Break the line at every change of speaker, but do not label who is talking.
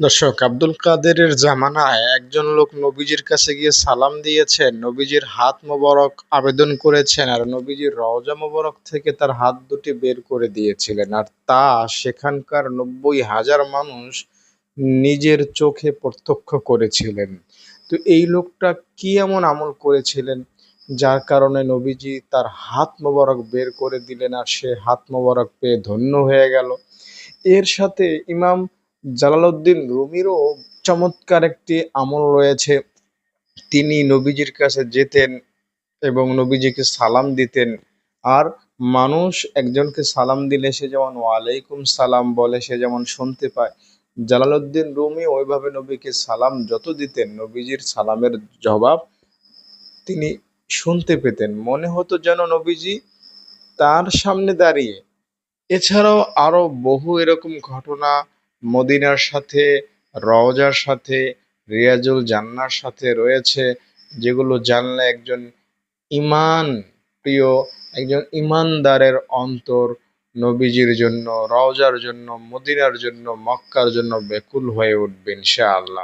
দর্শক, আব্দুল কাদেরের জামানায় একজন লোক নবীজির কাছে গিয়ে সালাম দিয়েছেন, নবীজির হাত মোবারক আবেদন করেছেন আর নবীজির রওজা মোবারক থেকে তার হাত দুটি বের করে দিয়েছিলেন, আর তা সেখানকার ৯০,০০০ মানুষ নিজের চোখে প্রত্যক্ষ করেছিলেন। তো এই লোকটা কি এমন আমল করেছিলেন যার কারণে নবীজি তার হাত মোবারক বের করে দিলেন আর সে হাত মোবারক পেয়ে ধন্য হয়ে গেল? এর সাথে ইমাম জালালউদ্দিন রুমিরও চমৎকার একটি আমল রয়েছে। তিনি নবীজির কাছে যেতেন এবং নবীজিকে সালাম দিতেন, আর মানুষ একজনকে সালাম দিলে সে যেমন ওয়ালাইকুম সালাম বলে, সে যেমন শুনতে পায়, জালালউদ্দিন রুমি ওইভাবে নবীকে সালাম যত দিতেন নবীজির সালামের জবাব তিনি শুনতে পেতেন, মনে হতো যেন নবীজি তার সামনে দাঁড়িয়ে। এছাড়াও আরো বহু এরকম ঘটনা মদিনার সাথে, রওজার সাথে, রিয়াজুল জান্নার সাথে রয়েছে, যেগুলো জানলে একজন ইমান প্রিয়, একজন ইমানদারের অন্তর নবীজির জন্য, রওজার জন্য, মদিনার জন্য, মক্কার জন্য ব্যাকুল হয়ে উঠবে ইনশাআল্লাহ।